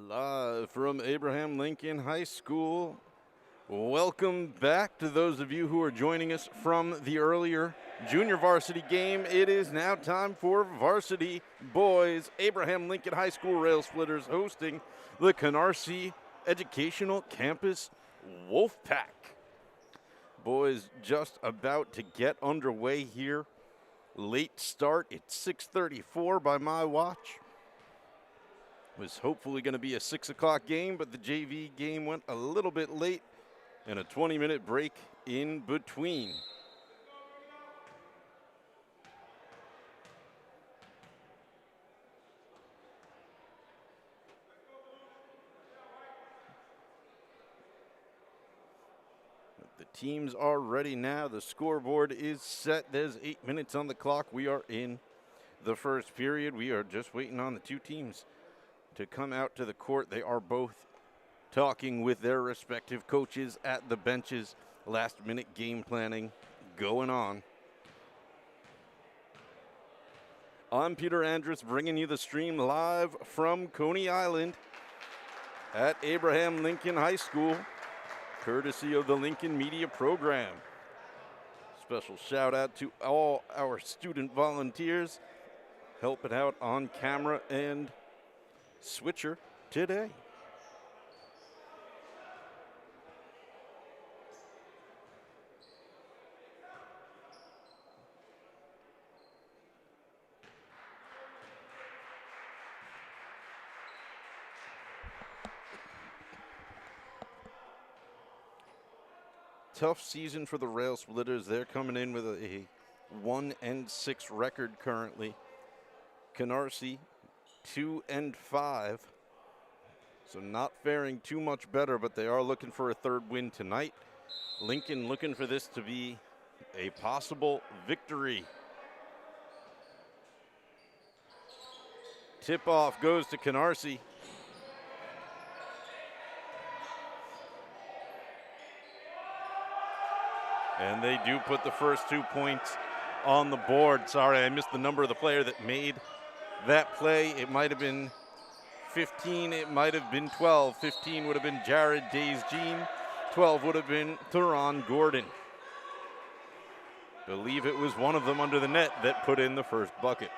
Live from Abraham Lincoln High School. Welcome back to those of you who are joining us from the earlier junior varsity game. It is now time for varsity boys. Abraham Lincoln High School Rail Splitters hosting the Canarsie Educational Campus Wolfpack. Boys just about to get underway here. Late start. It's 6:34 by my watch. Was hopefully going to be a 6 o'clock game, but the JV game went a little bit late and a 20-minute break in between. The teams are ready now. The scoreboard is set. There's 8 minutes on the clock. We are in the first period. We are just waiting on the two teams to come out to the court. They are both talking with their respective coaches at the benches. Last-minute game planning going on. I'm Peter Andrus, bringing you the stream live from Coney Island at Abraham Lincoln High School, courtesy of the Lincoln Media Program. Special shout-out to all our student volunteers helping out on camera and switcher today. Tough season for the Rail Splitters. They're coming in with a 1-6 record currently. Canarsie 2-5. So not faring too much better, but they are looking for a third win tonight. Lincoln looking for this to be a possible victory. Tip-off goes to Canarsie. And they do put the first 2 points on the board. Sorry, I missed the number of the player that made that play. It might have been 15, it might have been 12. 15 would have been Jared Days-Jean. 12 would have been Theron Gordon. Believe it was one of them under the net that put in the first bucket.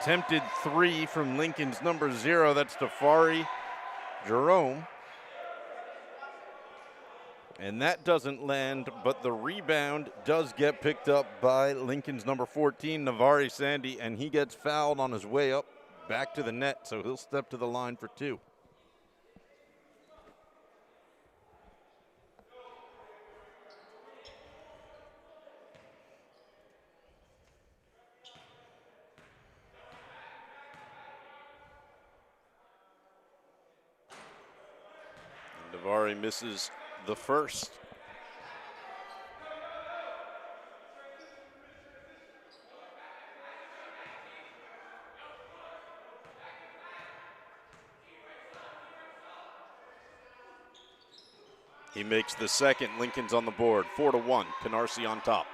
Attempted three from Lincoln's number 0. That's Tafari Jerome. And that doesn't land, but the rebound does get picked up by Lincoln's number 14, Navari Sandy, and he gets fouled on his way up back to the net, so he'll step to the line for 2. Navari misses the first. He makes the second. Lincoln's on the board. 4-1. Canarsie on top.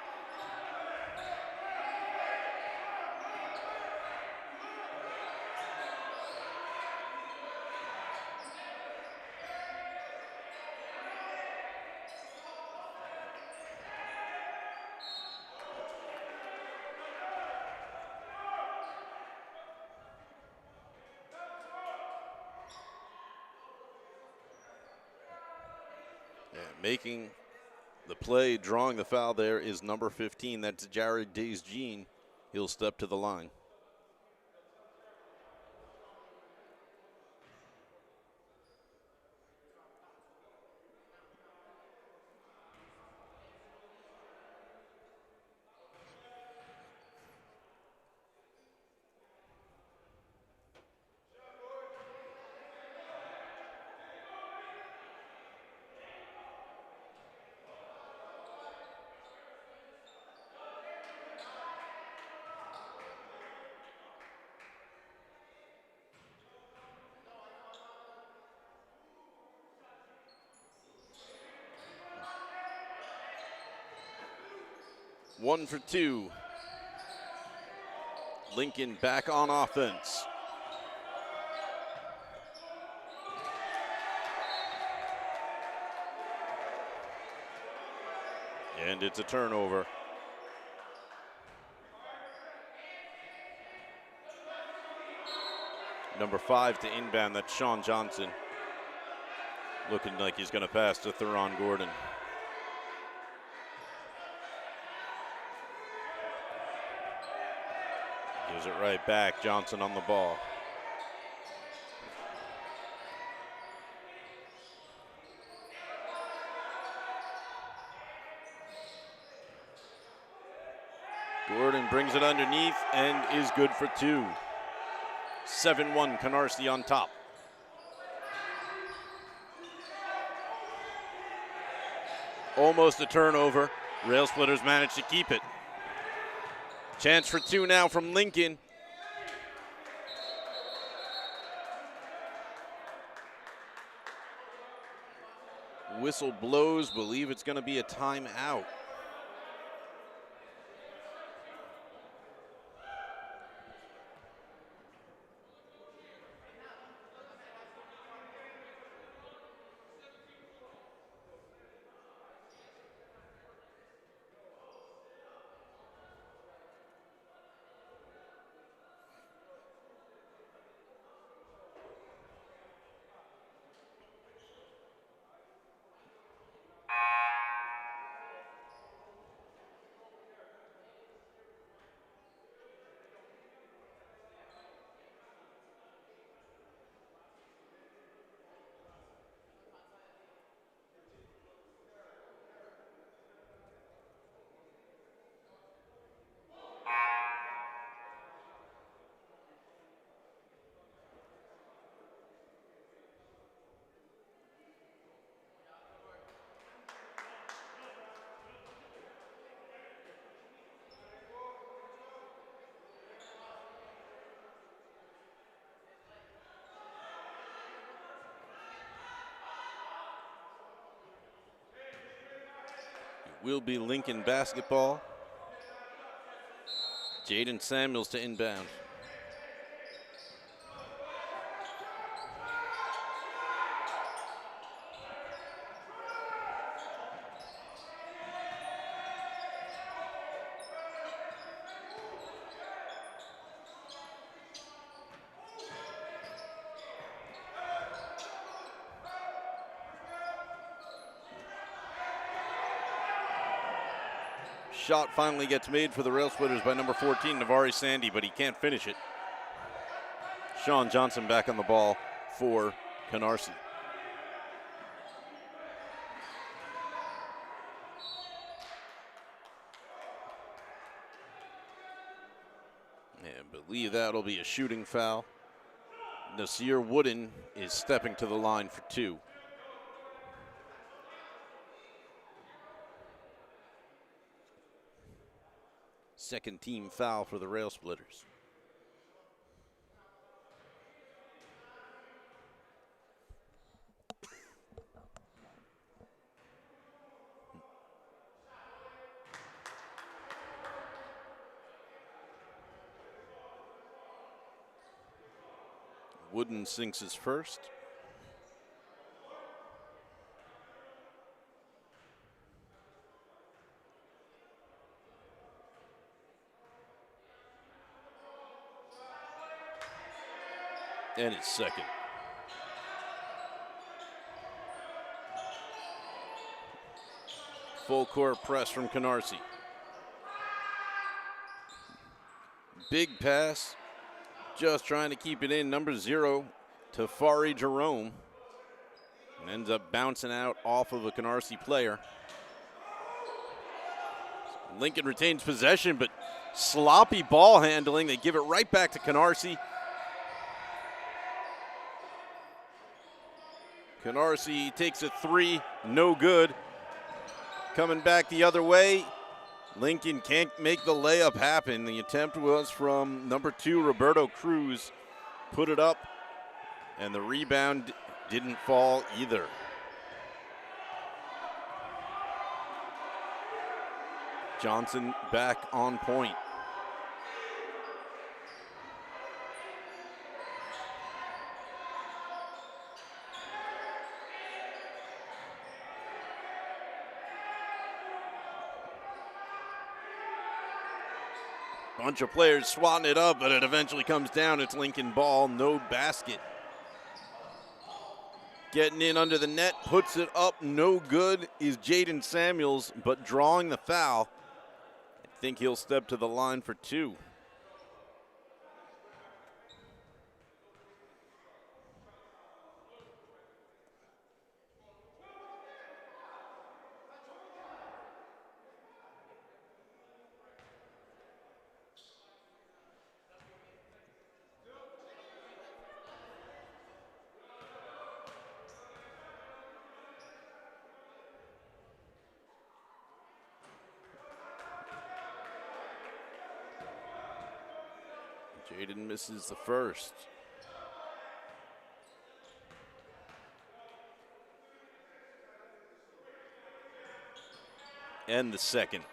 Making the play, drawing the foul there is number 15. That's Jared Days-Jean. He'll step to the line. 1 for 2. Lincoln back on offense. And it's a turnover. Number 5 to inbound, that's Sean Johnson. Looking like he's going to pass to Theron Gordon. Gives it right back, Johnson on the ball. Gordon brings it underneath and is good for 2. 7-1, Canarsie on top. Almost a turnover. Rail Splitters managed to keep it. Chance for 2 now from Lincoln. Whistle blows, believe it's going to be a timeout. Will be Lincoln basketball. Jaden Samuels to inbound. Shot finally gets made for the Rail Splitters by number 14, Navari Sandy, but he can't finish it. Sean Johnson back on the ball for Canarsie. And believe that'll be a shooting foul. Nasir Wooden is stepping to the line for 2. Second team foul for the Rail Splitters. Wooden sinks his first. And it's second. Full court press from Canarsie. Big pass. Just trying to keep it in. Number 0 to Fari Jerome. And ends up bouncing out off of a Canarsie player. Lincoln retains possession, but sloppy ball handling. They give it right back to Canarsie. Canarsie takes a 3, no good. Coming back the other way. Lincoln can't make the layup happen. The attempt was from number 2, Roberto Cruz. Put it up, and the rebound didn't fall either. Johnson back on point. Bunch of players swatting it up, but it eventually comes down. It's Lincoln ball, no basket. Getting in under the net, puts it up, no good is Jaden Samuels, but drawing the foul. I think he'll step to the line for two. Jaden misses the first. And the second.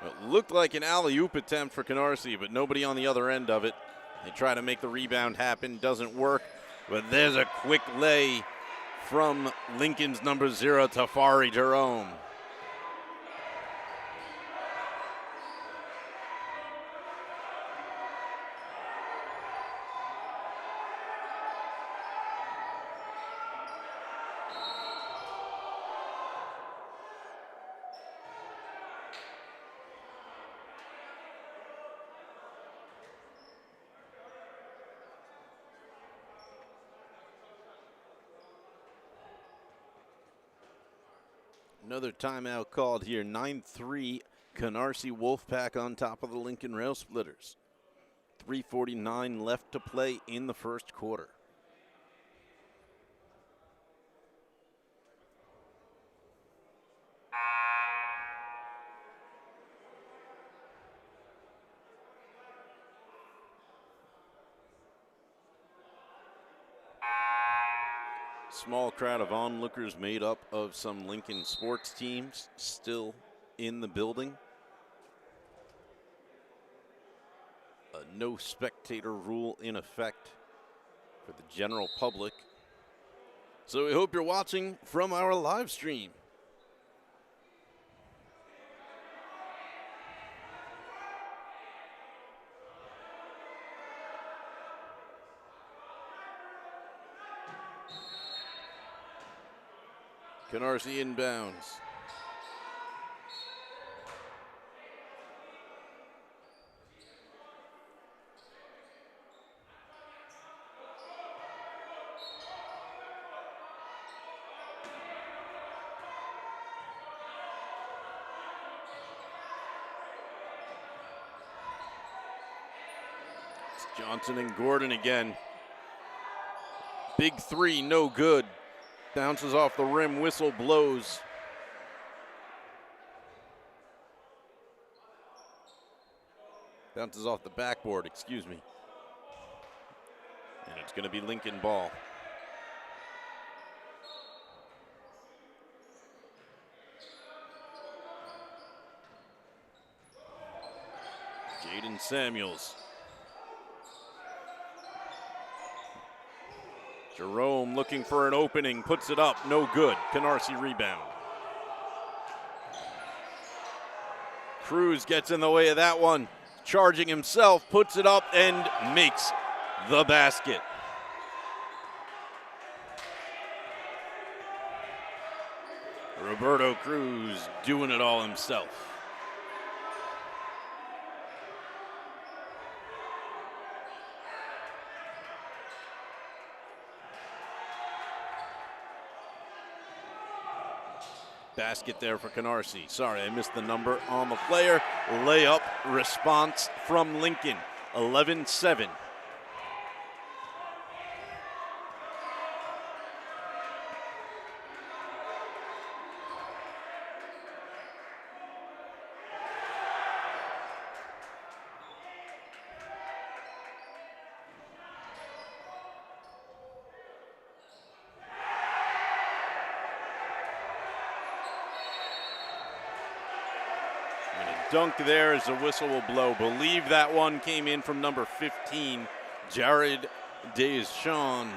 It looked like an alley-oop attempt for Canarsie, but nobody on the other end of it. They try to make the rebound happen, doesn't work, but there's a quick lay from Lincoln's number 0, Tafari Jerome. Another timeout called here. 9-3, Canarsie Wolfpack on top of the Lincoln Rail Splitters. 3:49 left to play in the first quarter. Small crowd of onlookers made up of some Lincoln sports teams still in the building. A no spectator rule in effect for the general public. So we hope you're watching from our live stream. Canarsie inbounds. It's Johnson and Gordon again. Big three, no good. Bounces off the rim, whistle blows. Bounces off the backboard, excuse me. And it's going to be Lincoln ball. Jaden Samuels. Jerome looking for an opening, puts it up, no good. Canarsie rebound. Cruz gets in the way of that one, charging himself, puts it up and makes the basket. Roberto Cruz doing it all himself. Basket there for Canarsie. Sorry, I missed the number on the player. Layup response from Lincoln. 11-7. dunk there as the whistle will blow. Believe that one came in from number 15, Jared Deschamps.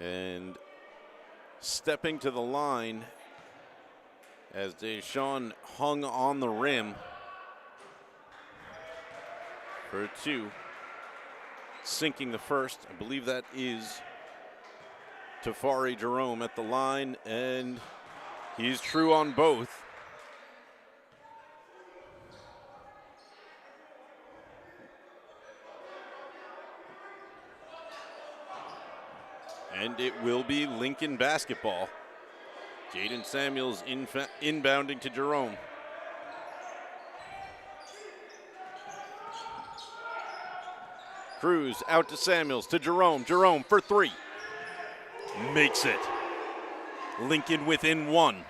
And stepping to the line as Deschamps hung on the rim for a 2. Sinking the first. I believe that is Tafari Jerome at the line, and he's true on both. And it will be Lincoln basketball. Jaden Samuels inbounding to Jerome. Cruz out to Samuels to Jerome. Jerome for 3. Makes it. Lincoln within 1.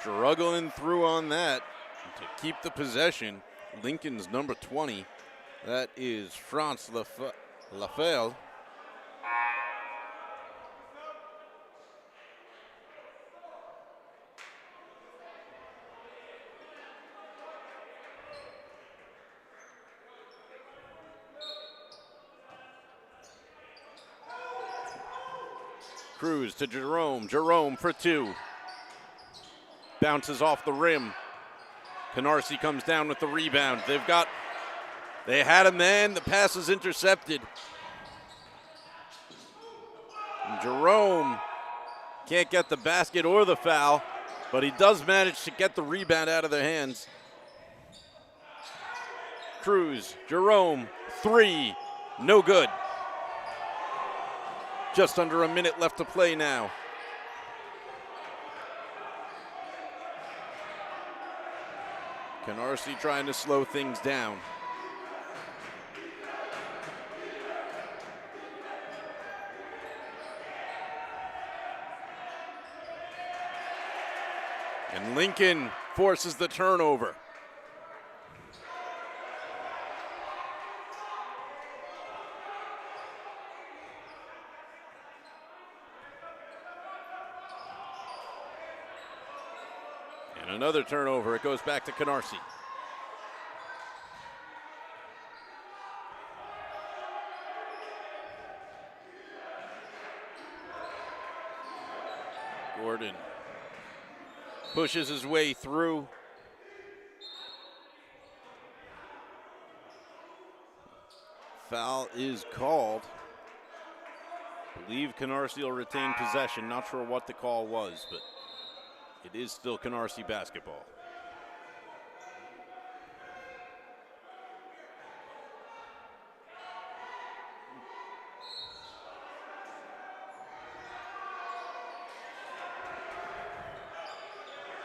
Struggling through on that to keep the possession. Lincoln's number 20. That is France Lafelle. Cruz to Jerome. Jerome for 2. Bounces off the rim. Canarsie comes down with the rebound. They had a man. The pass is intercepted. And Jerome can't get the basket or the foul, but he does manage to get the rebound out of their hands. Cruz, Jerome, 3, no good. Just under a minute left to play now. Canarsie trying to slow things down. And Lincoln forces the turnover. Another turnover. It goes back to Canarsie. Gordon pushes his way through. Foul is called. I believe Canarsie will retain possession. Not sure what the call was, but it is still Canarsie basketball.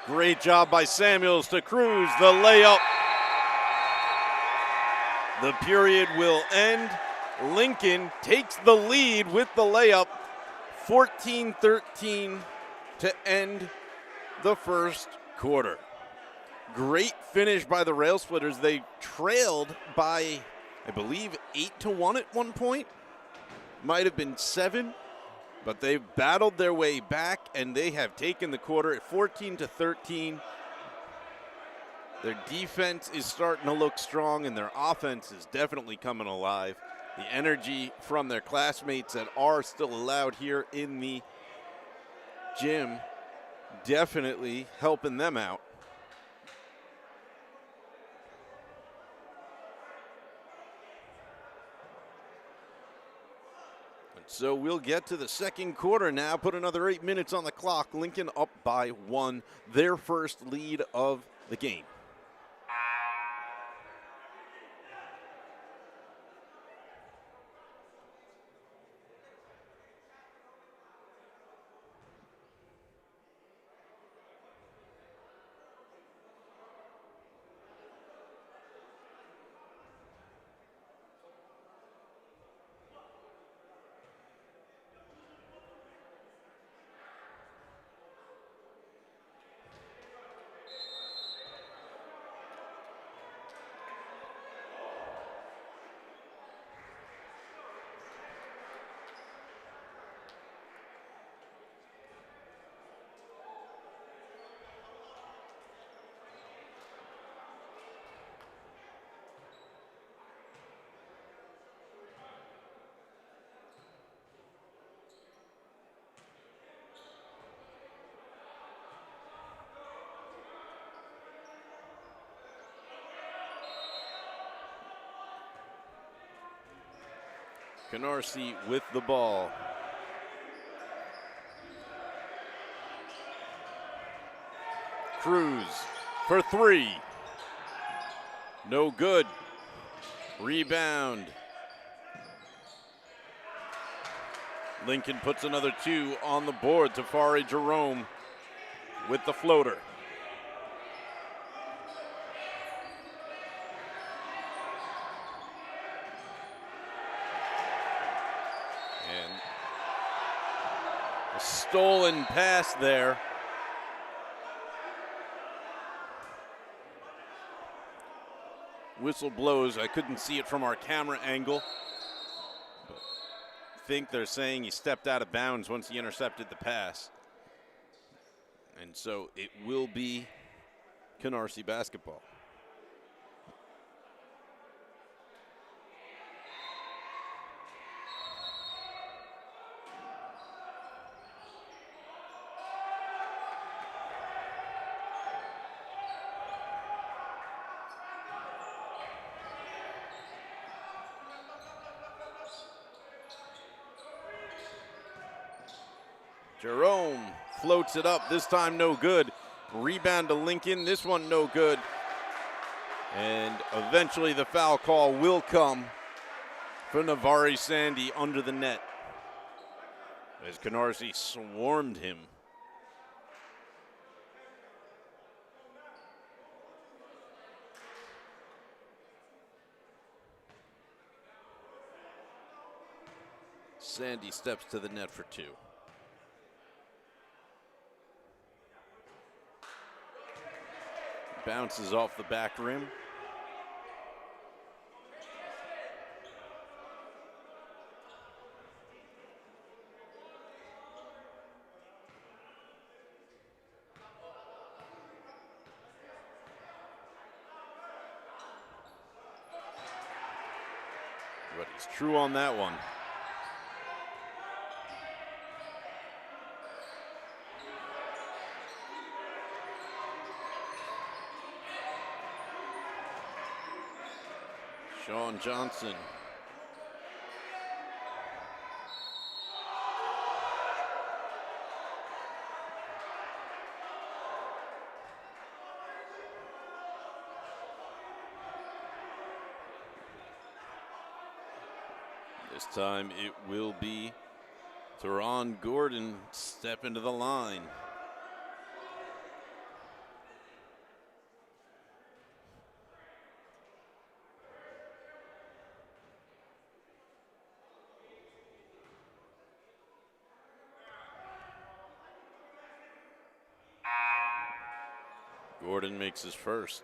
Great job by Samuels to Cruz, the layup. The period will end. Lincoln takes the lead with the layup, 14-13 to end the first quarter. Great finish by the Rail Splitters. They trailed by, I believe, 8-1 at one point. Might have been 7, but they've battled their way back, and they have taken the quarter at 14-13. Their defense is starting to look strong, and their offense is definitely coming alive. The energy from their classmates that are still allowed here in the gym definitely helping them out. So we'll get to the second quarter now. Put another 8 minutes on the clock. Lincoln up by 1, their first lead of the game. Canarsie with the ball. Cruz for 3. No good. Rebound. Lincoln puts another 2 on the board. Tafari Jerome with the floater. A stolen pass there. Whistle blows. I couldn't see it from our camera angle. But I think they're saying he stepped out of bounds once he intercepted the pass. And so it will be Canarsie basketball. Jerome floats it up, this time no good. Rebound to Lincoln, this one no good. And eventually the foul call will come for Navari Sandy under the net as Canarsie swarmed him. Sandy steps to the net for 2. Bounces off the back rim. But he's true on that one. Sean Johnson. This time it will be Teron Gordon step into the line. Gordon makes his first.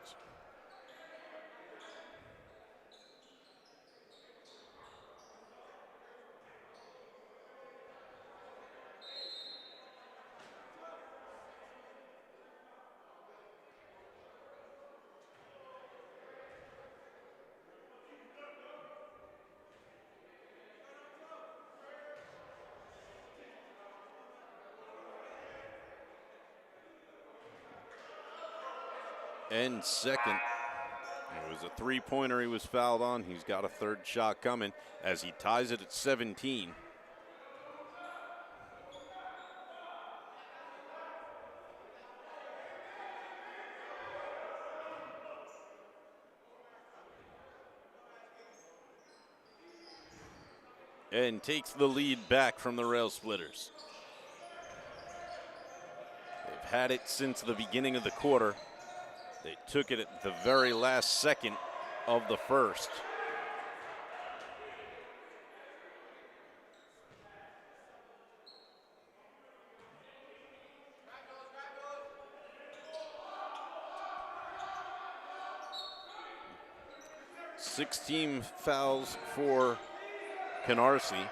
And second. It was a three-pointer he was fouled on. He's got a third shot coming as he ties it at 17. and takes the lead back from the Rail Splitters. They've had it since the beginning of the quarter. They took it at the very last second of the first. Six team fouls for Canarsie.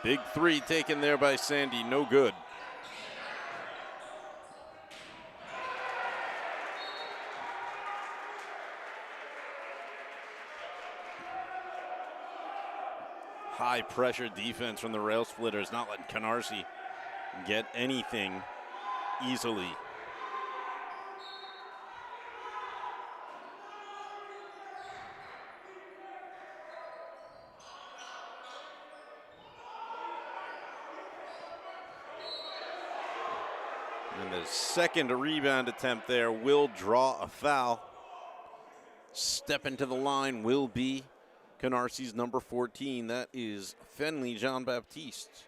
Big three taken there by Sandy, no good. High pressure defense from the Rail Splitters, not letting Canarsie get anything easily. And the second rebound attempt there will draw a foul. Step into the line will be Canarsie's number 14. That is Fenley Jean-Baptiste.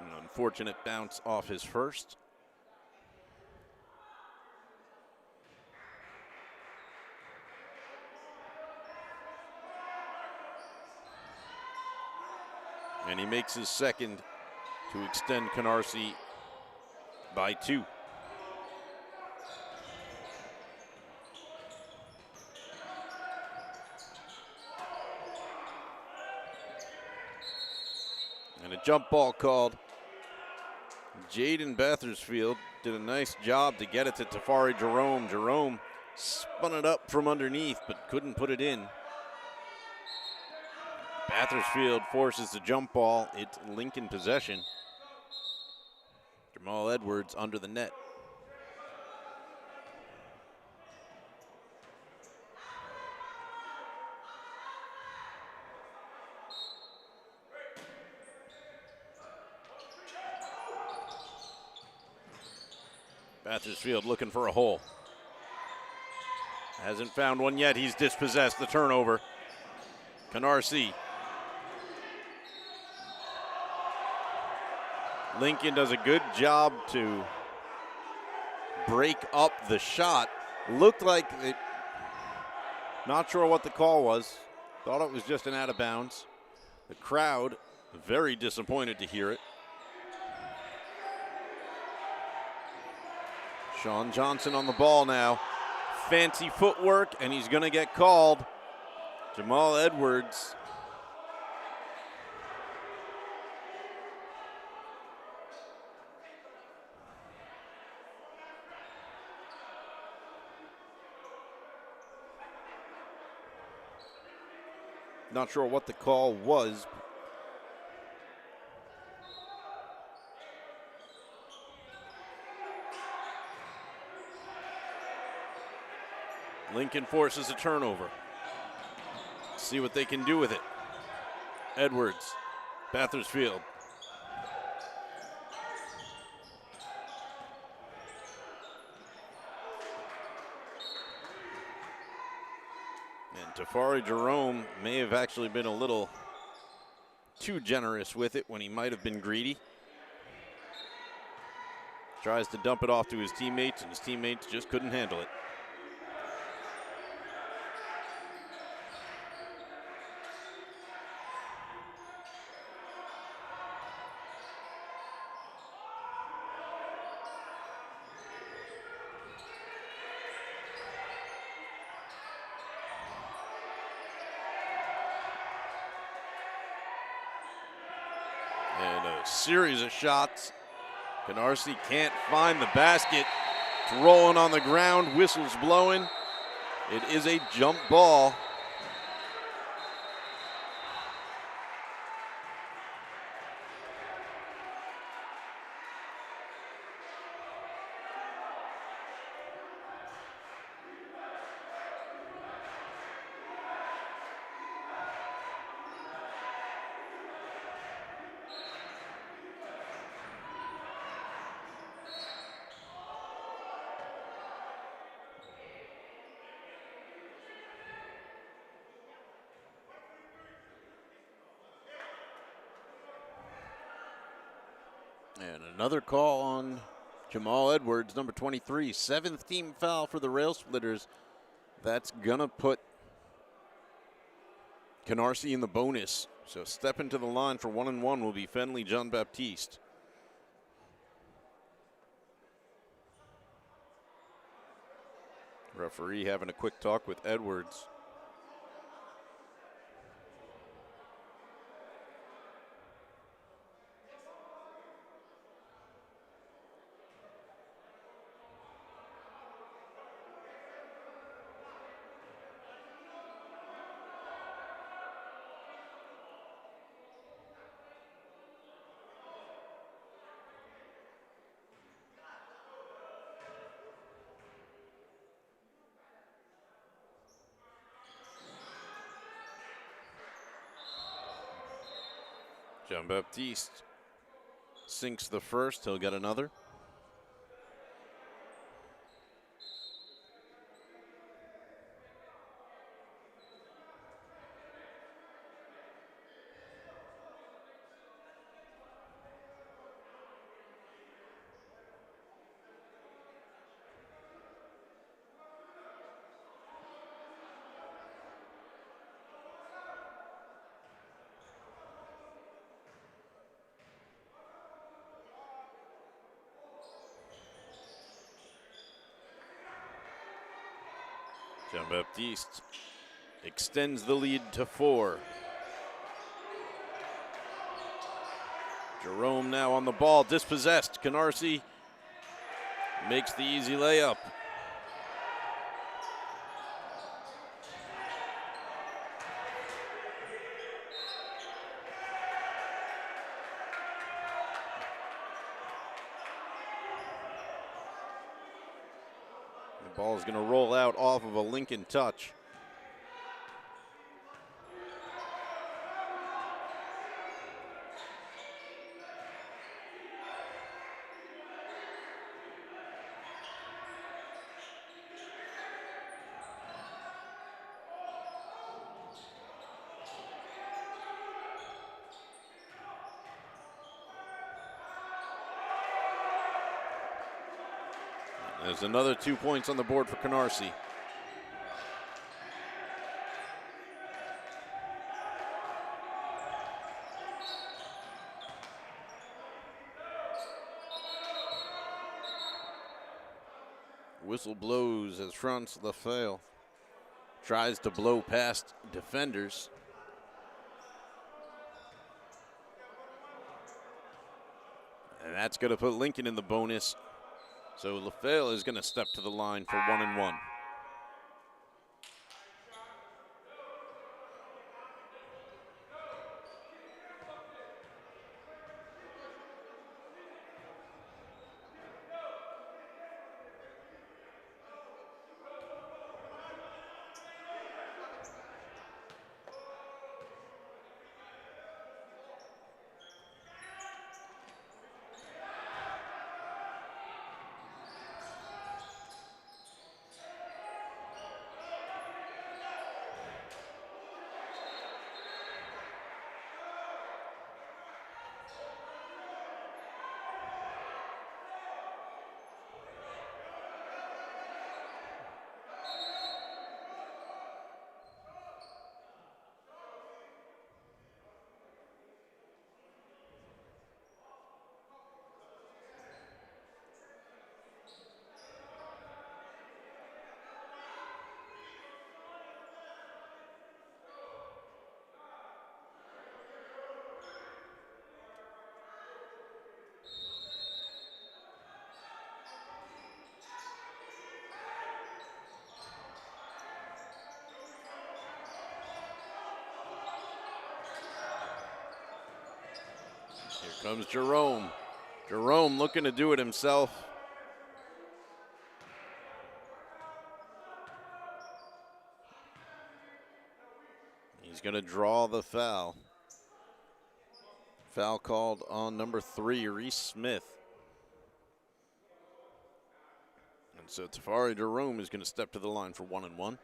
An unfortunate bounce off his first. And he makes his second to extend Canarsie by 2. And a jump ball called. Jaden Bathersfield did a nice job to get it to Tafari Jerome. Jerome spun it up from underneath but couldn't put it in. Bathersfield forces the jump ball. It's Lincoln possession. Jamal Edwards under the net. Bathersfield looking for a hole. Hasn't found one yet. He's dispossessed the turnover. Canarsie. Lincoln does a good job to break up the shot. Looked like it, not sure what the call was. Thought it was just an out of bounds. The crowd very disappointed to hear it. Sean Johnson on the ball now. Fancy footwork, and he's going to get called. Jamal Edwards. Not sure what the call was. Lincoln forces a turnover. See what they can do with it. Edwards, Bathersfield. And Tafari Jerome may have actually been a little too generous with it when he might have been greedy. Tries to dump it off to his teammates, and his teammates just couldn't handle it. And a series of shots. Canarsie can't find the basket. It's rolling on the ground, whistles blowing. It is a jump ball. And another call on Jamal Edwards, number 23. 7th team foul for the Rail Splitters. That's going to put Canarsie in the bonus. So stepping to the line for 1-1 will be Fenley John Baptiste. Referee having a quick talk with Edwards. John Baptiste sinks the first. He'll get another. John Baptiste extends the lead to 4. Jerome now on the ball, dispossessed. Canarsie makes the easy layup. The ball is going to roll out off of a Lincoln touch. There's another 2 points on the board for Canarsie. Whistle blows as Franz Lafayette tries to blow past defenders. And that's going to put Lincoln in the bonus. So Lafayette is going to step to the line for 1-1. Comes Jerome. Jerome looking to do it himself. He's going to draw the foul. Foul called on number 3, Reese Smith. And so Tafari Jerome is going to step to the line for 1-1.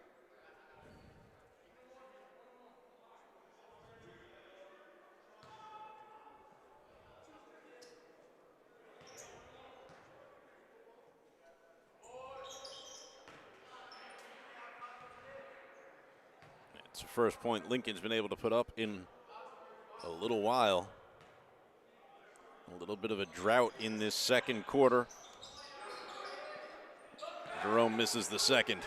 It's the first point Lincoln's been able to put up in a little while. A little bit of a drought in this second quarter. Jerome misses the second.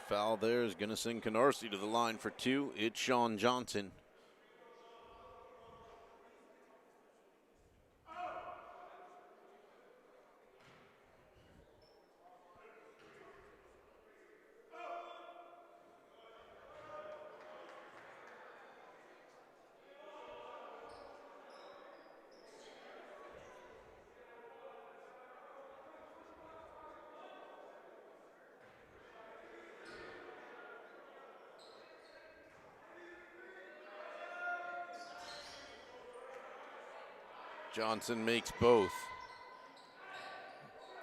Foul there is going to send Canarsie to the line for 2. It's Sean Johnson. Johnson makes both,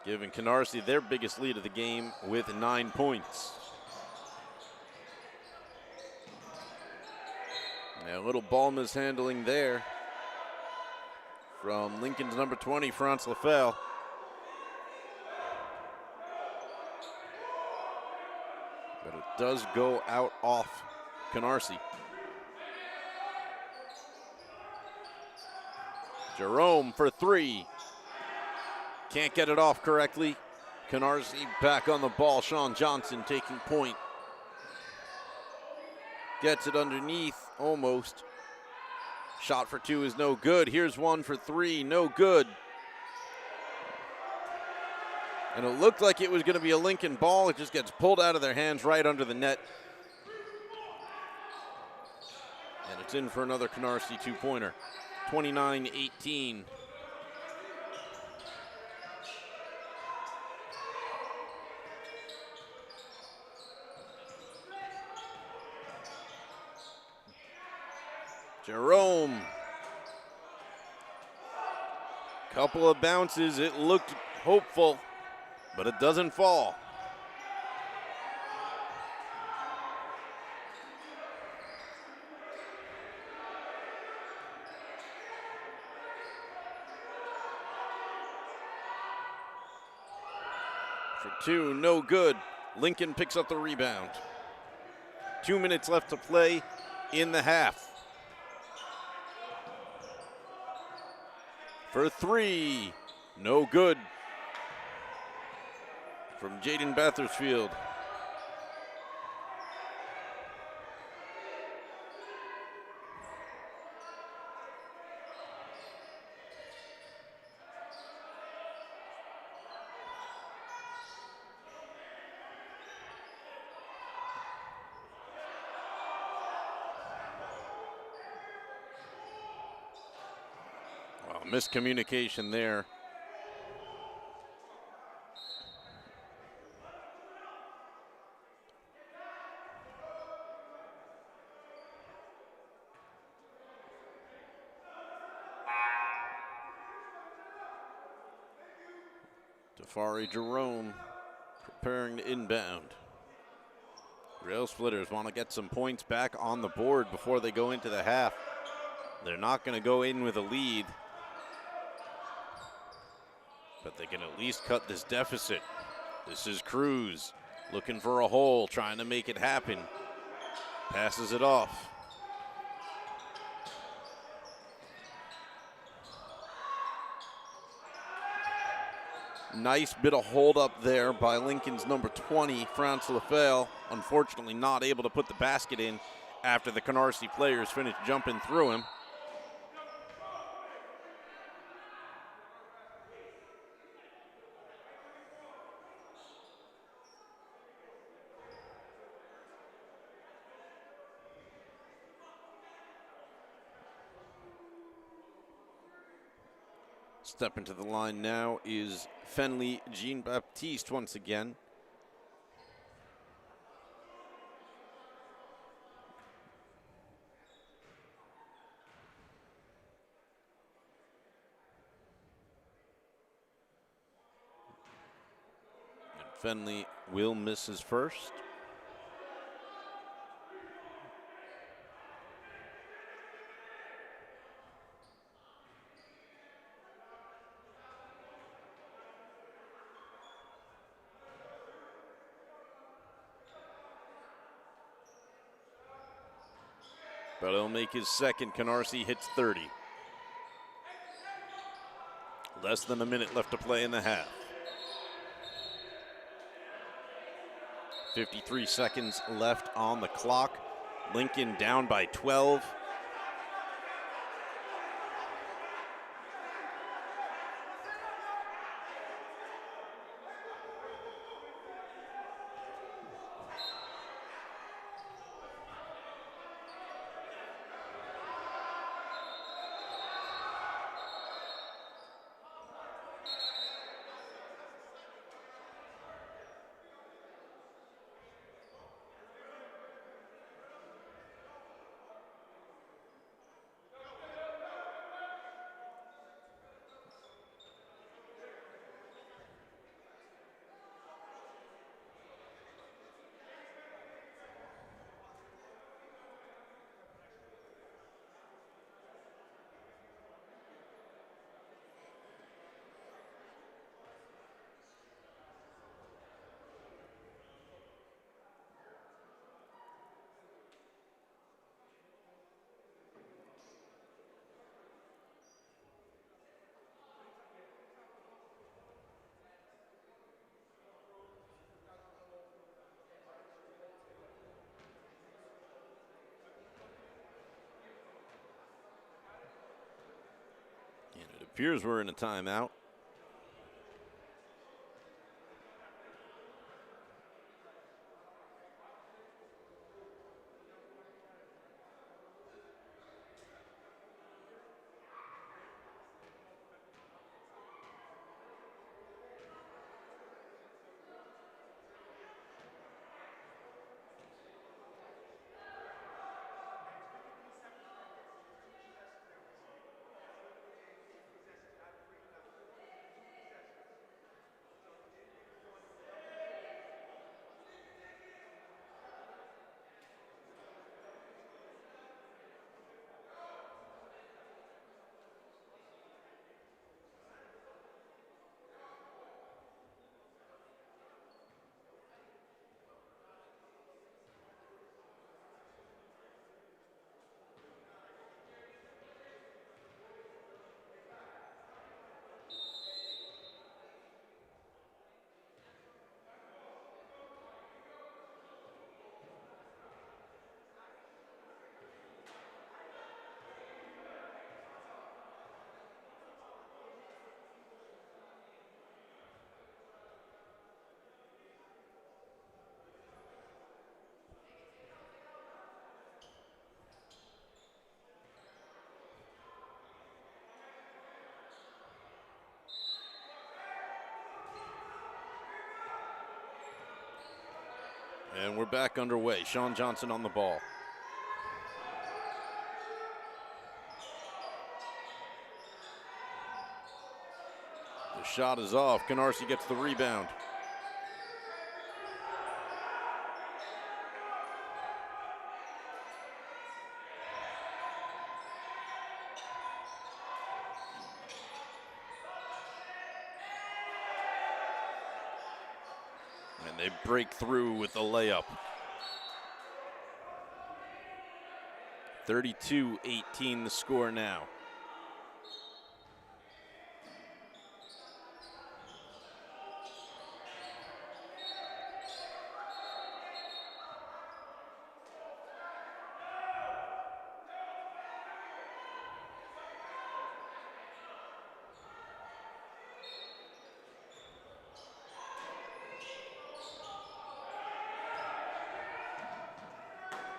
giving Canarsie their biggest lead of the game with 9 points. Now a little ball mishandling there from Lincoln's number 20, Franz Lefel. But it does go out off Canarsie. Jerome for 3. Can't get it off correctly. Canarsie back on the ball. Sean Johnson taking point. Gets it underneath, almost. Shot for 2 is no good. Here's one for 3, no good. And it looked like it was going to be a Lincoln ball. It just gets pulled out of their hands right under the net. And it's in for another Canarsie 2-pointer. 29-18. Jerome. Couple of bounces. It looked hopeful, but it doesn't fall. For 2, no good. Lincoln picks up the rebound. 2 minutes left to play in the half. For 3, no good. From Jaden Bathersfield. Miscommunication there. Tafari Jerome preparing to inbound. Rail Splitters want to get some points back on the board before they go into the half. They're not going to go in with a lead, but they can at least cut this deficit. This is Cruz looking for a hole, trying to make it happen. Passes it off. Nice bit of hold up there by Lincoln's number 20, Franz Lefel. Unfortunately not able to put the basket in after the Canarsie players finished jumping through him. Stepping to the line now is Fenley Jean-Baptiste once again. And Fenley will miss his first. But he'll make his second. Canarsie hits 30. Less than a minute left to play in the half. 53 seconds left on the clock. Lincoln down by 12. Appears we're in a timeout. And we're back underway. Sean Johnson on the ball. The shot is off. Canarsie gets the rebound. And they break through with the layup. 32-18 the score now.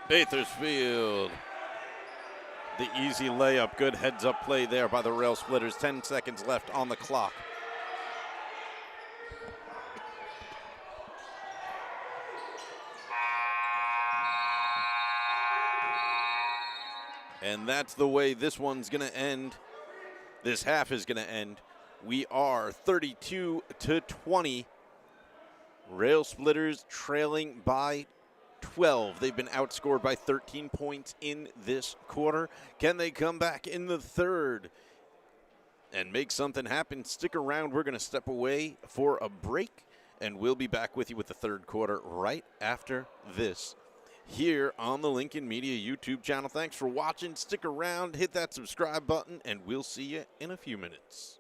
Bathersfield The easy layup, good heads-up play there by the Rail Splitters. 10 seconds left on the clock. And that's the way this one's going to end. This half is going to end. We are 32-20. Rail Splitters trailing by 12. They've been outscored by 13 points in this quarter. Can they come back in the third and make something happen? Stick around. We're going to step away for a break, and we'll be back with you with the third quarter right after this here on the Lincoln Media YouTube channel. Thanks for watching. Stick around, hit that subscribe button, and we'll see you in a few minutes.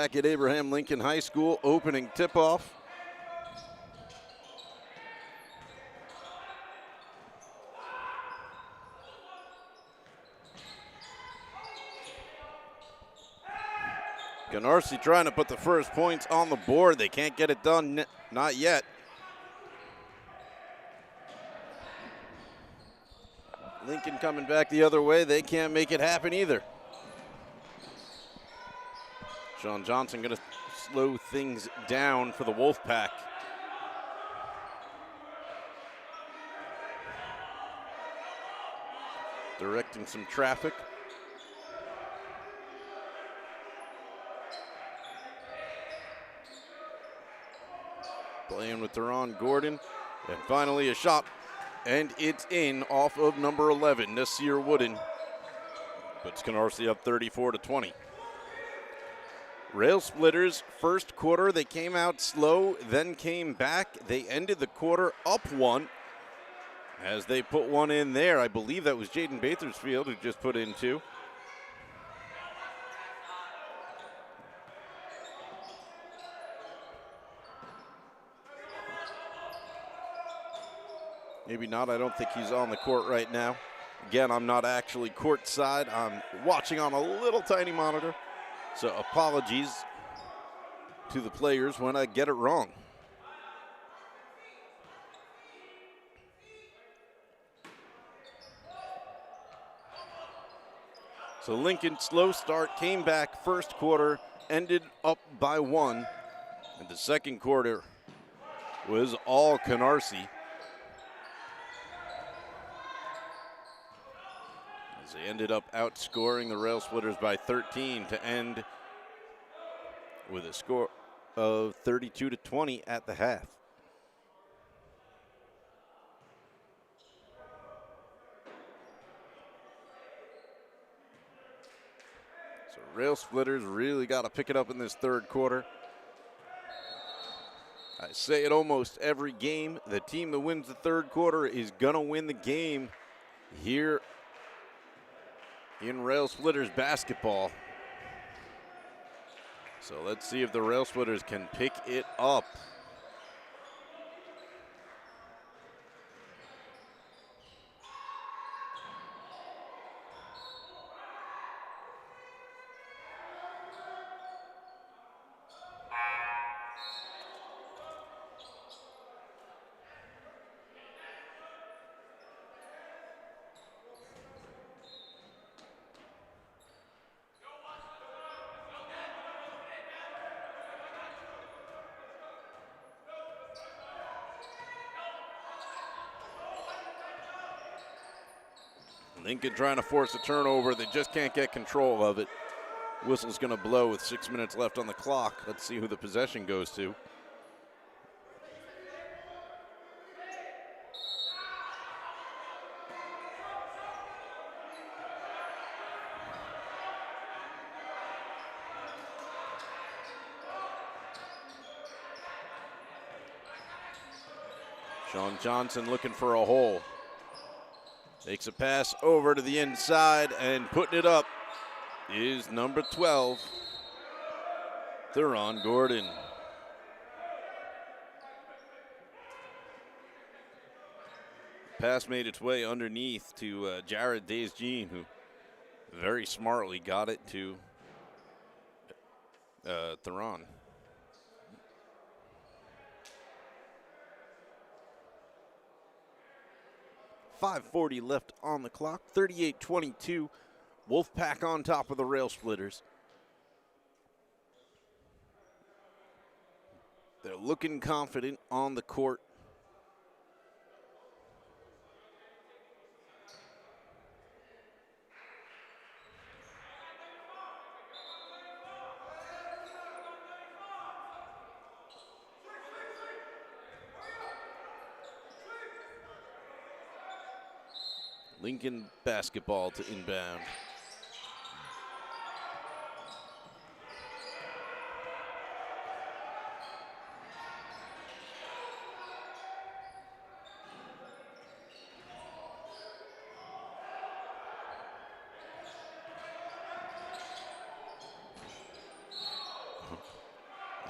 back at Abraham Lincoln High School, opening tip-off. Canarsie trying to put the first points on the board. They can't get it done, not yet. Lincoln coming back the other way. They can't make it happen either. Sean Johnson going to slow things down for the Wolfpack. Directing some traffic. Playing with Deron Gordon. And finally a shot. And it's in off of number 11, Nasir Wooden. Puts Canarsie up 34-20. Rail Splitters, first quarter, they came out slow, then came back. They ended the quarter up one as they put one in there. I believe that was Jaden Bathersfield who just put in two. Maybe not. I don't think he's on the court right now. Again, I'm not actually courtside. I'm watching on a little tiny monitor. So apologies to the players when I get it wrong. So Lincoln, slow start, came back first quarter, ended up by one. And the second quarter was all Canarsie. They ended up outscoring the Rail Splitters by 13 to end with a score of 32-20 at the half. So Rail Splitters really got to pick it up in this third quarter. I say it almost every game. The team that wins the third quarter is going to win the game here in Rail Splitters basketball. So let's see if the Rail Splitters can pick it up. Lincoln trying to force a turnover. They just can't get control of it. Whistle's going to blow with 6 minutes left on the clock. Let's see who the possession goes to. Sean Johnson looking for a hole. Takes a pass over to the inside, and putting it up is number 12, Deron Gordon. Pass made its way underneath to Jared Days-Jean, who very smartly got it to Theron. 5:40 left on the clock, 38-22. Wolfpack on top of the Rail Splitters. They're looking confident on the court. Lincoln basketball to inbound.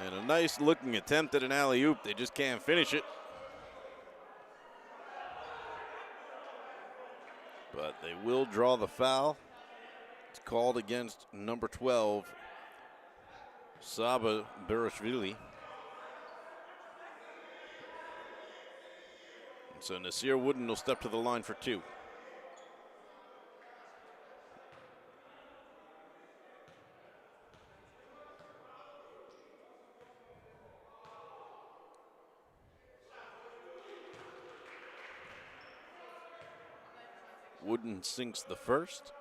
And a nice looking attempt at an alley-oop. They just can't finish it. But they will draw the foul. It's called against number 12, Saba Berishvili. So Nasir Wooden will step to the line for 2. Wooden sinks the first.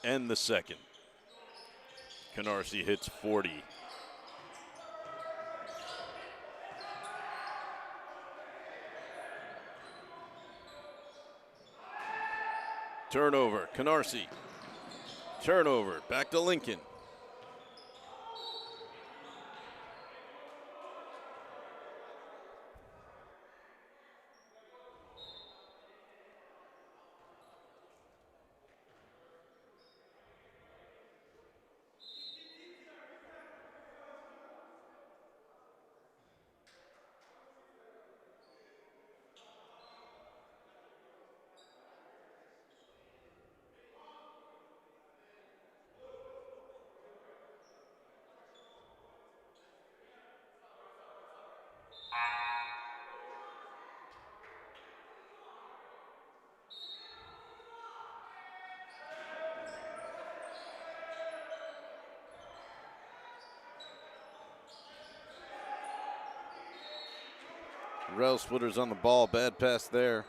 And the second. Canarsie hits 40. Turnover, Canarsie. Turnover, back to Lincoln. Rail splitters on the ball, bad pass there.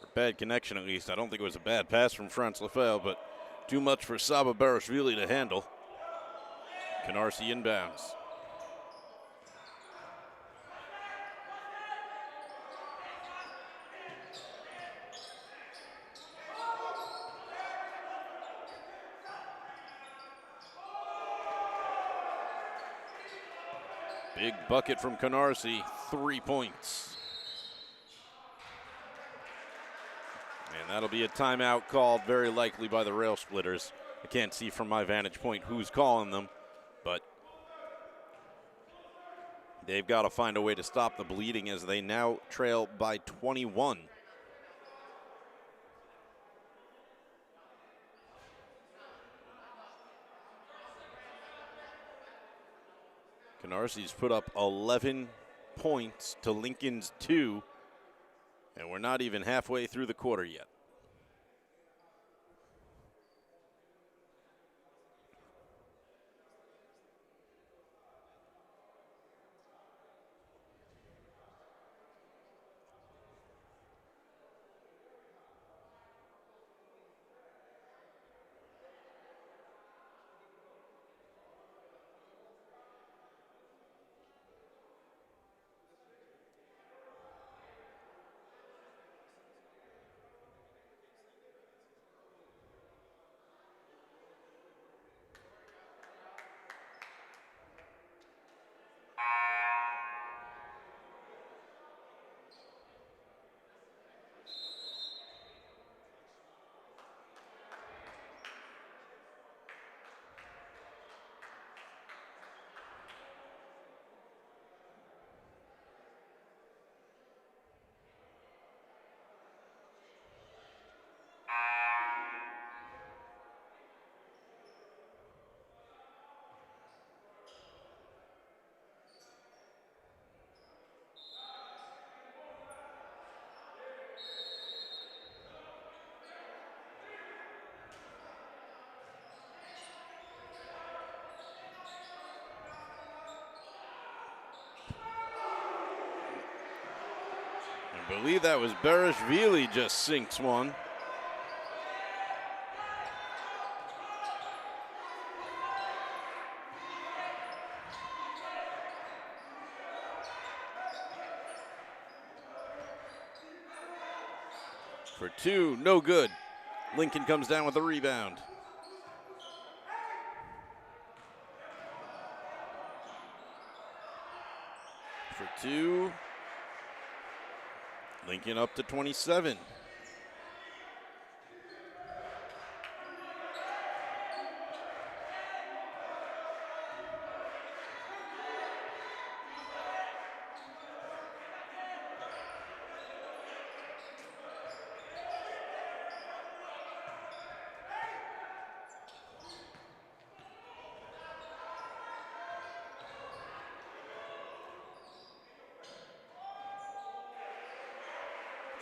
Or bad connection at least. I don't think it was a bad pass from Franz Lefebvre, but too much for Saba Berishvili to handle. Canarsie inbounds. Big bucket from Canarsie, 3 points. And that'll be a timeout called very likely by the Rail Splitters. I can't see from my vantage point who's calling them, but they've got to find a way to stop the bleeding as they now trail by 21. Canarsie's put up 11 points to Lincoln's 2, and we're not even halfway through the quarter yet. I believe that was Berishvili just sinks one. For 2, no good. Lincoln comes down with a rebound. for 2. Lincoln up to 27.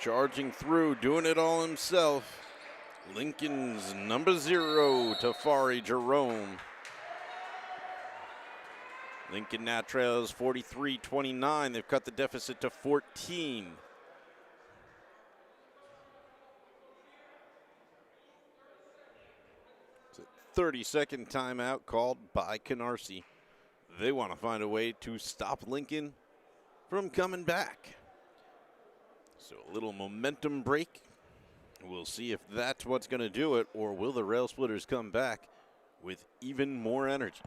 Charging through, doing it all himself. Lincoln's number 0, Tafari Jerome. Lincoln now trails 43-29. They've cut the deficit to 14. It's a 30-second timeout called by Canarsie. They want to find a way to stop Lincoln from coming back. So a little momentum break. We'll see if that's what's going to do it, or will the Rail Splitters come back with even more energy.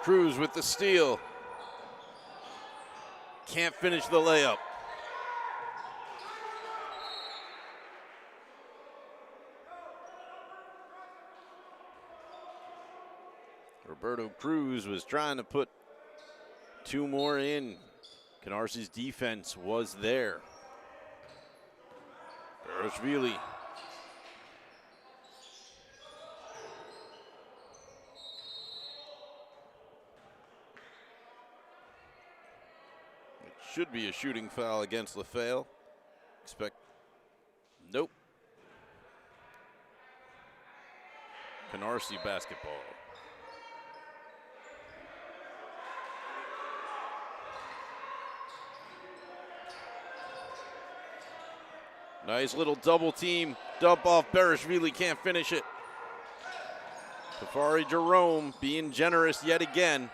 Cruz with the steal. Can't finish the layup. Roberto Cruz was trying to put 2 more in. Canarsie's defense was there. Barashvili. Should be a shooting foul against LaFale. Nope. Canarsie basketball. Nice little double team. Dump off. Barashvili can't finish it. Tafari Jerome being generous yet again.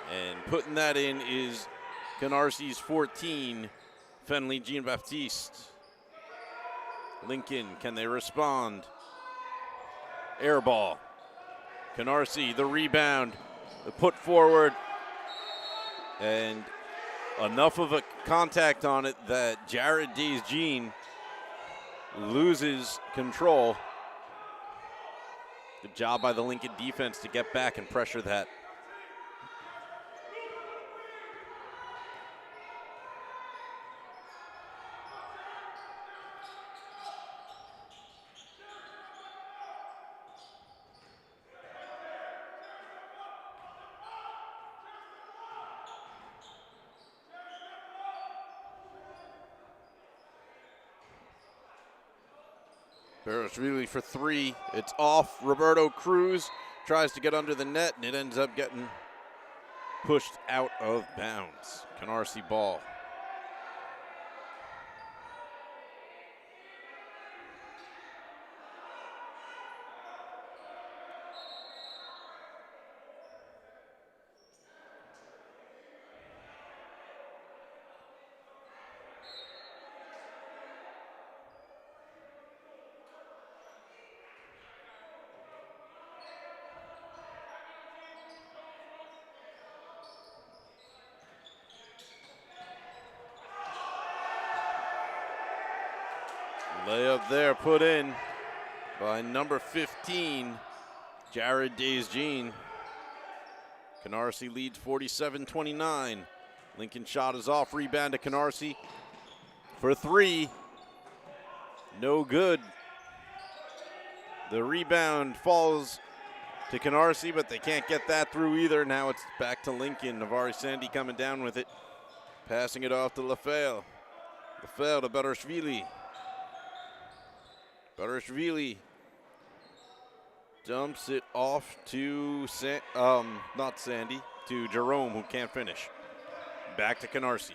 And putting that in is Canarsie's 14, Fenley Jean-Baptiste. Lincoln, can they respond? Air ball. Canarsie, the rebound, the put forward, and enough of a contact on it that Jared Dees-Jean loses control. Good job by the Lincoln defense to get back and pressure that. Barashvili for 3. It's off. Roberto Cruz tries to get under the net, and it ends up getting pushed out of bounds. Canarsie ball. Layup there put in by number 15, Jared Desjean. Canarsie leads 47-29. Lincoln shot is off, rebound to Canarsie for three. No good. The rebound falls to Canarsie, but they can't get that through either. Now it's back to Lincoln. Navari Sandy coming down with it. Passing it off to LaFelle. LaFelle to Bereshvili. Bereshvili dumps it off to, not Sandy, to Jerome, who can't finish. Back to Canarsie.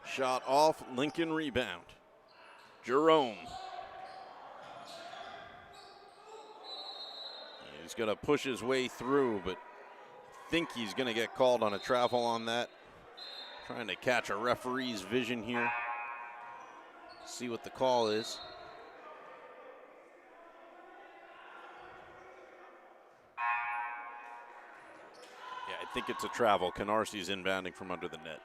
Shot off, Lincoln rebound. Jerome. He's going to push his way through, but I think he's going to get called on a travel on that. Trying to catch a referee's vision here. See what the call is. Yeah, I think it's a travel. Canarsie's inbounding from under the net.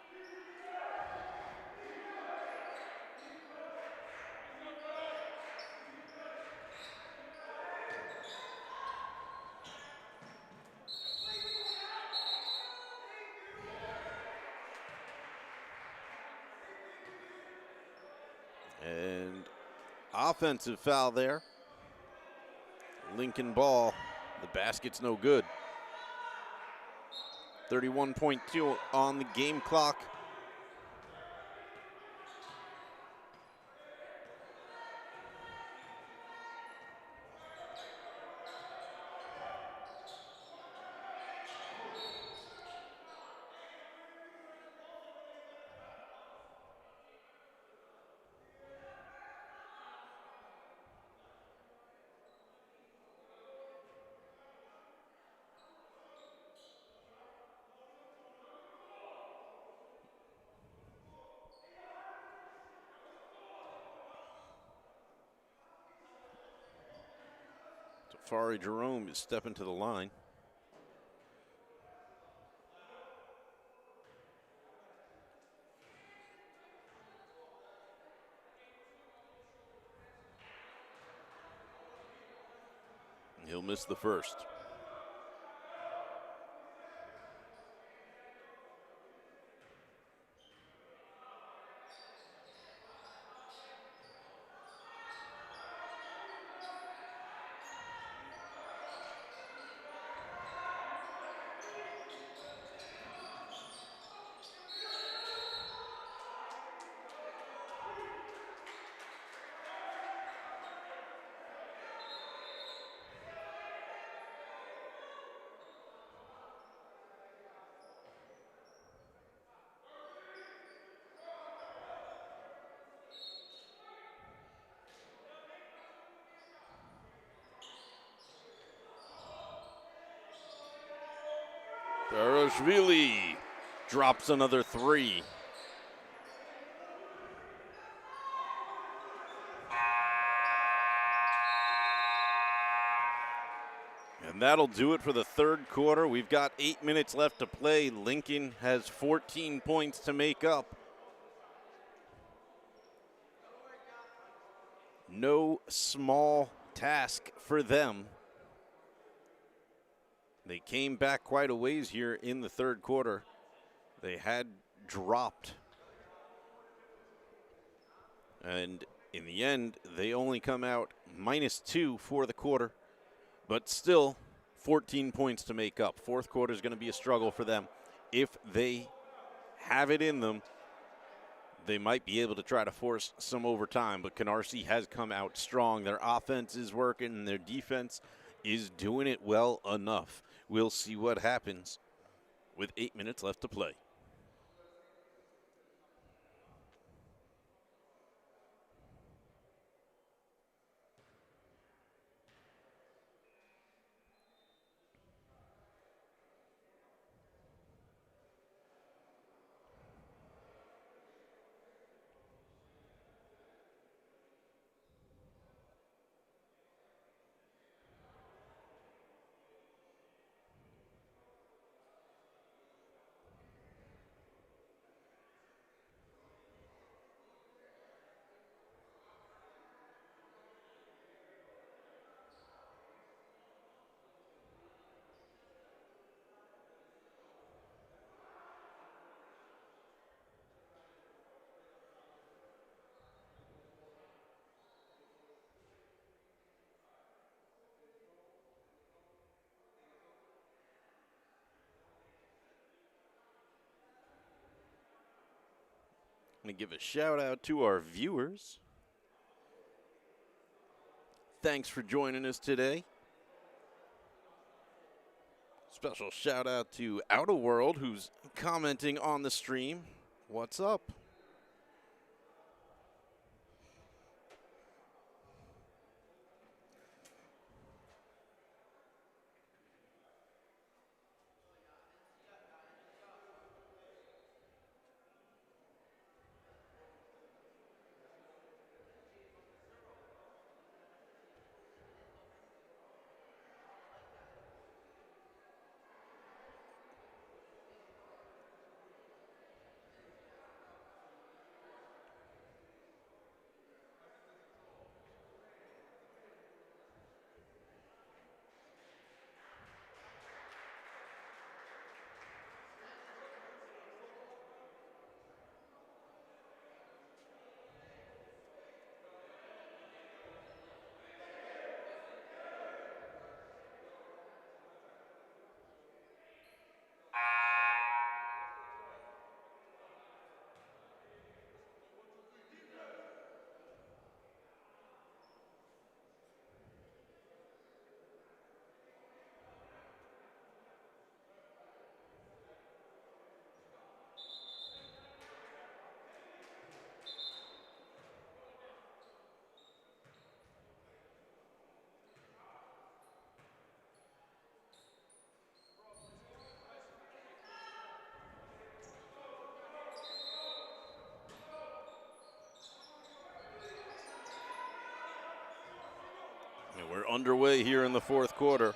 And offensive foul there. Lincoln ball. The basket's no good. 31.2 on the game clock. Tafari Jerome is stepping to the line. He'll miss the first. Bereshvili drops another three. And that'll do it for the third quarter. We've got 8 minutes left to play. Lincoln has 14 points to make up. No small task for them. They came back quite a ways here in the third quarter. They had dropped. And in the end, they only come out -2 for the quarter. But still, 14 points to make up. Fourth quarter is going to be a struggle for them. If they have it in them, they might be able to try to force some overtime. But Canarsie has come out strong. Their offense is working, and their defense is doing it well enough. We'll see what happens with 8 minutes left to play. I'm going to give a shout out to our viewers. Thanks for joining us today. Special shout out to Outer World, who's commenting on the stream. What's up? And we're underway here in the fourth quarter.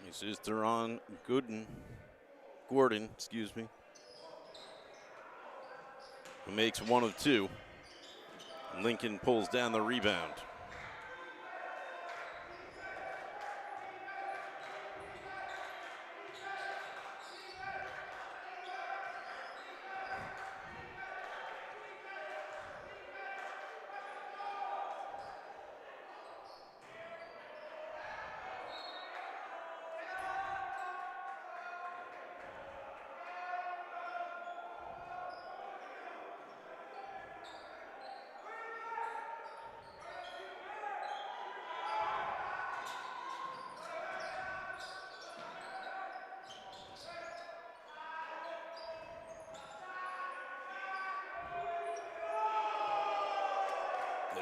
This is Theron Gordon, who makes one of two. Lincoln pulls down the rebound.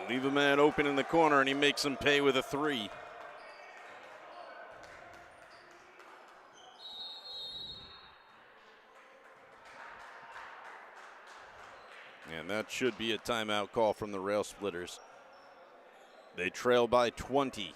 They leave a man open in the corner, and he makes him pay with a three. And that should be a timeout call from the Rail Splitters. They trail by 20.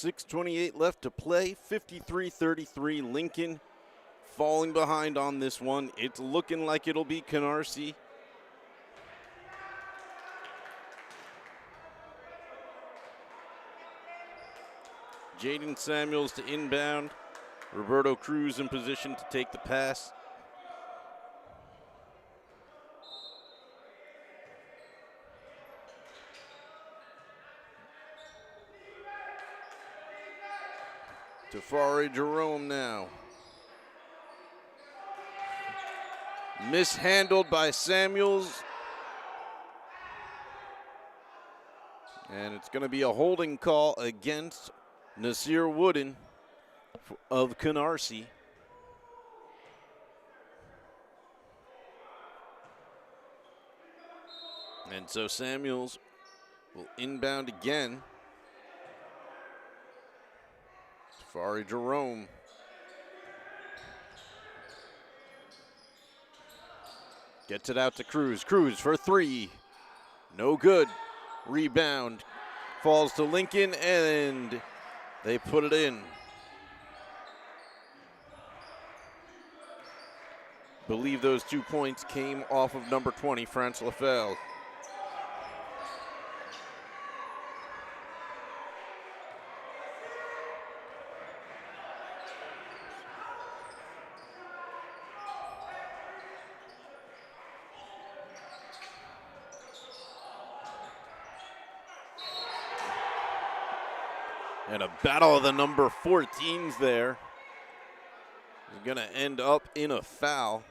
6:28 left to play. 53-33. Lincoln falling behind on this one. It's looking like it'll be Canarsie. Jaden Samuels to inbound. Roberto Cruz in position to take the pass. Tafari Jerome now. Mishandled by Samuels. And it's going to be a holding call against Nasir Wooden of Canarsie. And so Samuels will inbound again. Tafari Jerome. Gets it out to Cruz. Cruz for three. No good. Rebound. Falls to Lincoln, and they put it in. Believe those 2 points came off of number 20, France Lafelle. And a battle of the number 14s there. Is going to end up in a foul.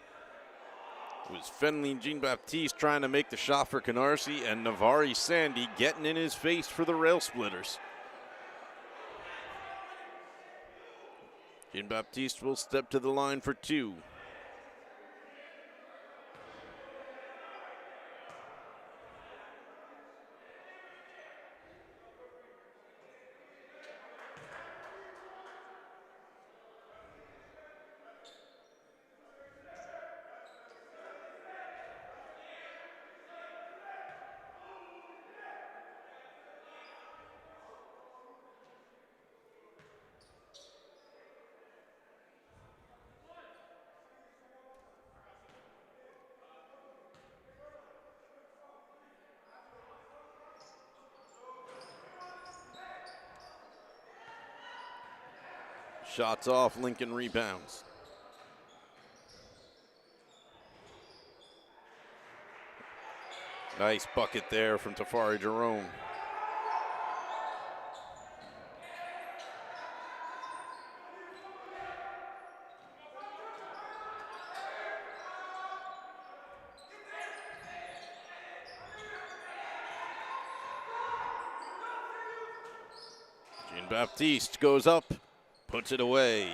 It was Fenley Jean-Baptiste trying to make the shot for Canarsie, and Navari Sandy getting in his face for the Rail Splitters. Jean-Baptiste will step to the line for two. Shots off, Lincoln rebounds. Nice bucket there from Tafari Jerome. Jean-Baptiste goes up, puts it away.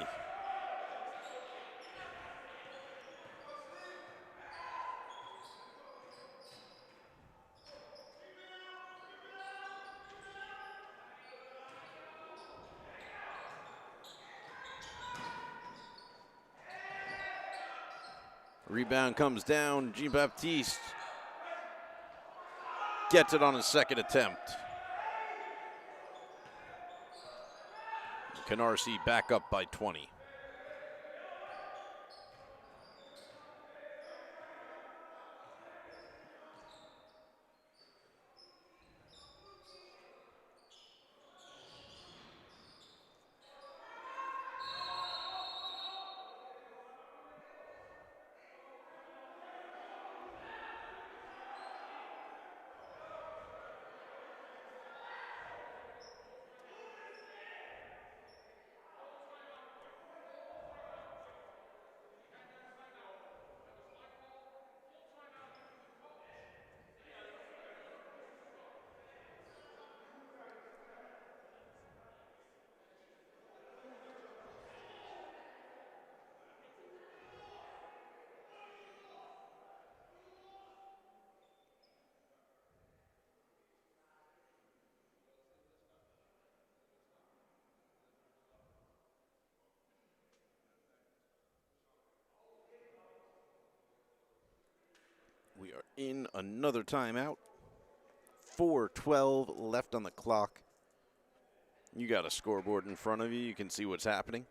Rebound comes down. Jean-Baptiste gets it on his second attempt. Canarsie back up by 20. We are in another timeout. 4:12 left on the clock. You got a scoreboard in front of you. You can see what's happening.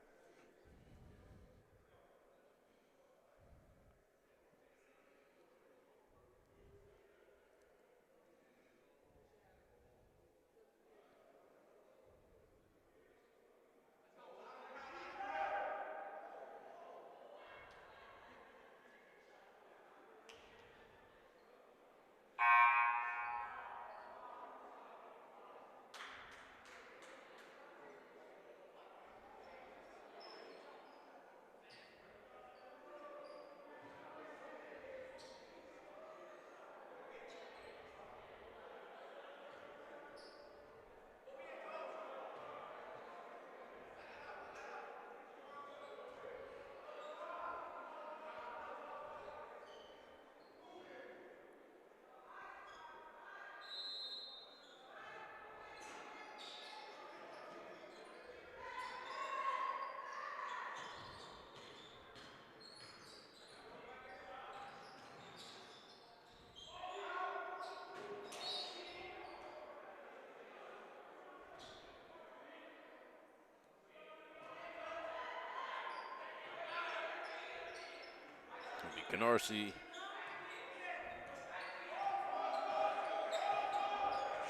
Canarsie.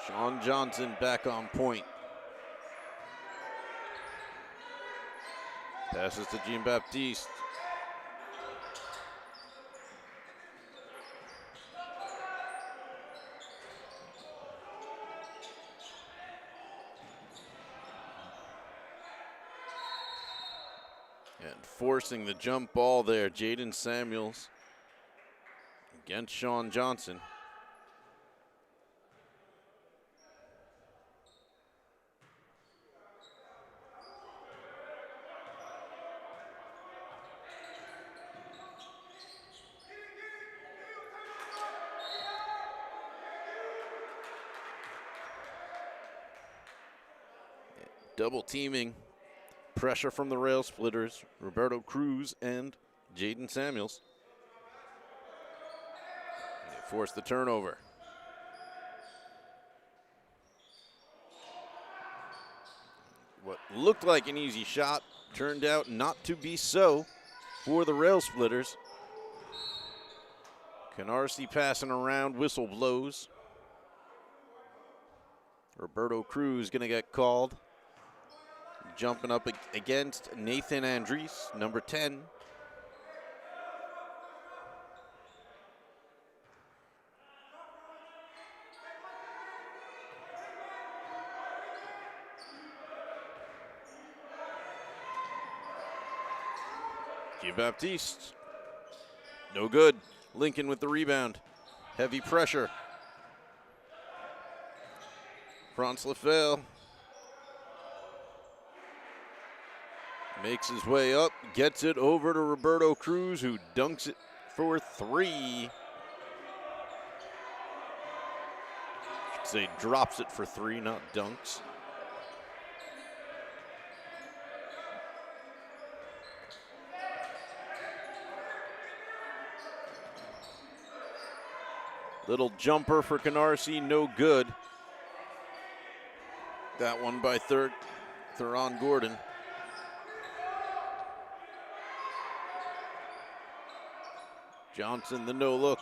Sean Johnson back on point. Passes to Jean-Baptiste. And forcing the jump ball there, Jaden Samuels against Sean Johnson. Double teaming, pressure from the rail splitters, Roberto Cruz and Jaden Samuels. They force the turnover. What looked like an easy shot turned out not to be so for the rail splitters. Canarsie passing around, whistle blows. Roberto Cruz gonna get called. Jumping up against Nathan Andres, number 10. Jean-Baptiste, no good. Lincoln with the rebound. Heavy pressure. Franz Lefebvre makes his way up, gets it over to Roberto Cruz, who dunks it for three. I should say drops it for three, not dunks. Little jumper for Canarsie, no good. That one by Theron Gordon. Johnson, the no look.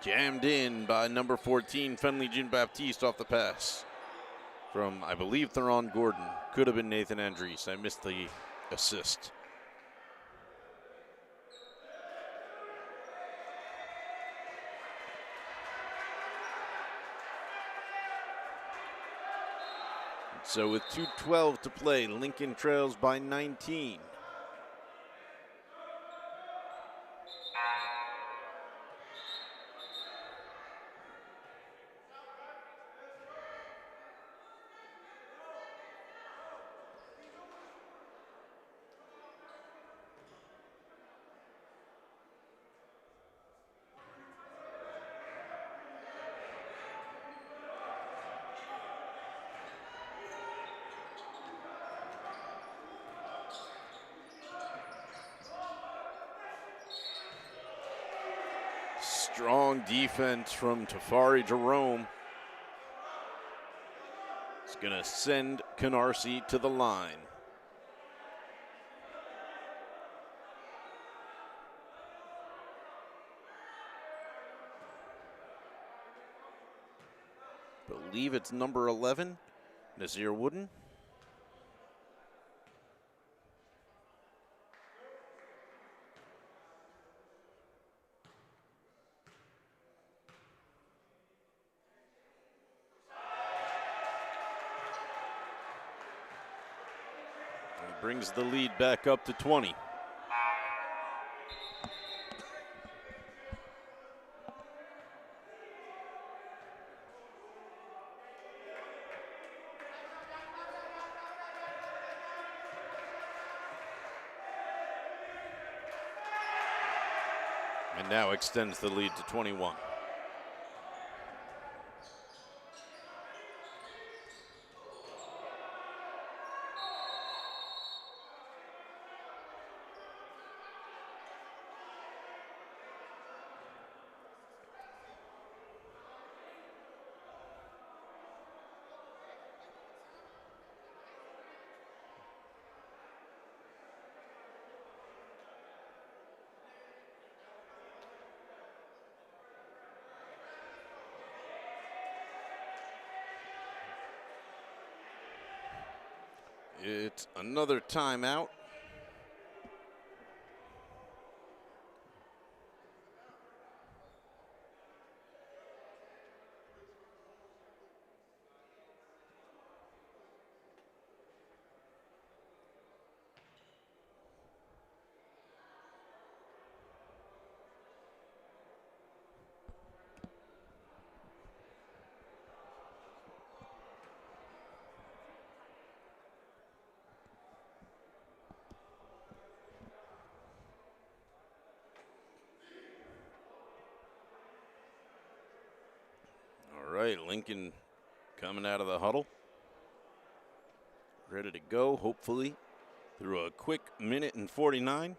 Jammed in by number 14, Fenley Jean-Baptiste off the pass from, I believe, Theron Gordon. Could have been Nathan Andres. I missed the assist. So with 2:12 to play, Lincoln trails by 19. Strong defense from Tafari Jerome. going to send Canarsie to the line. Believe it's number 11, Nazir Wooden. He brings the lead back up to 20. And now extends the lead to 21. It's another timeout. All right, Lincoln coming out of the huddle. Ready to go, hopefully, through a quick minute and 49.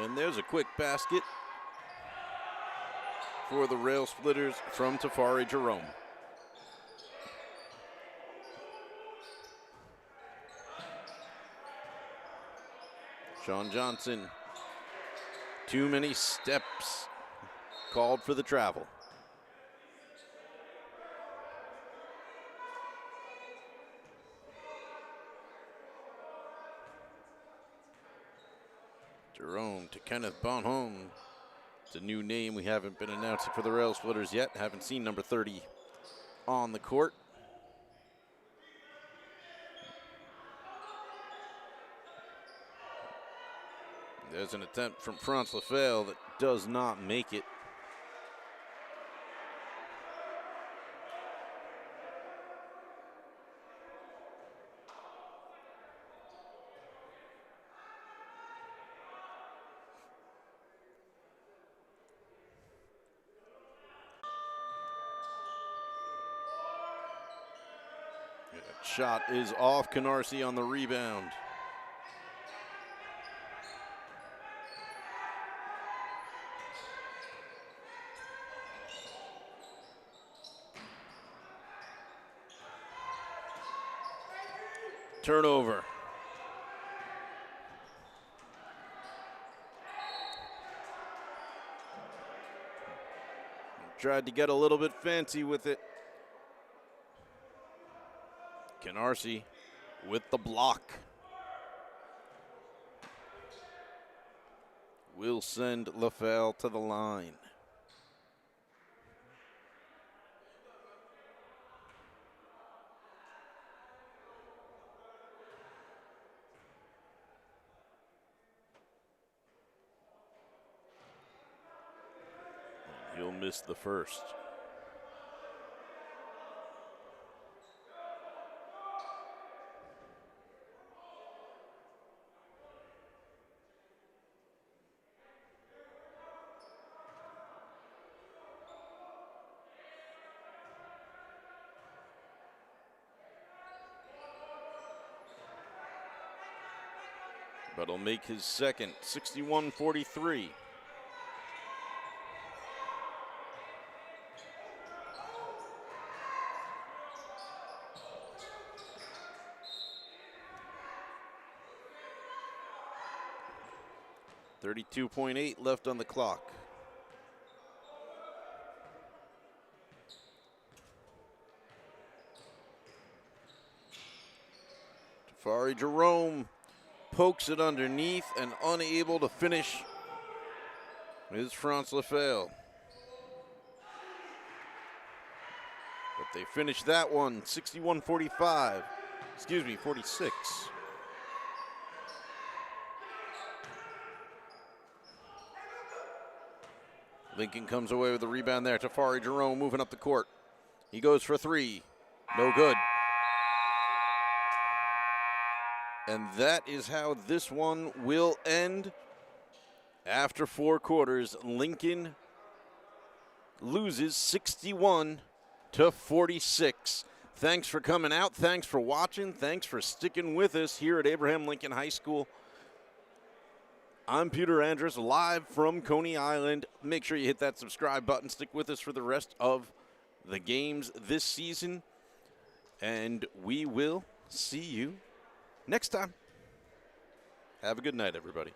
And there's a quick basket for the Rail Splitters from Tafari Jerome. Sean Johnson, too many steps, called for the travel. Jerome to Kenneth Bonhomme. It's a new name we haven't been announcing for the Rail Splitters yet. Haven't seen number 30 on the court. There's an attempt from Franz Lefebvre that does not make it. That shot is off. Canarsie on the rebound. Turnover. Tried to get a little bit fancy with it. Canarsie with the block. Will send Lefebvre to the line. He'll miss the first. But he'll make his second, 61-43. .8 left on the clock. Tafari Jerome pokes it underneath and unable to finish is France Lefebvre. But they finished that one, 61-45. Excuse me, 46. Lincoln comes away with the rebound there. Tafari Jerome moving up the court. He goes for three. No good. And that is how this one will end. After 4 quarters, Lincoln loses 61-46. Thanks for coming out. Thanks for watching. Thanks for sticking with us here at Abraham Lincoln High School. I'm Peter Andrus, live from Coney Island. Make sure you hit that subscribe button. Stick with us for the rest of the games this season. And we will see you next time. Have a good night, everybody.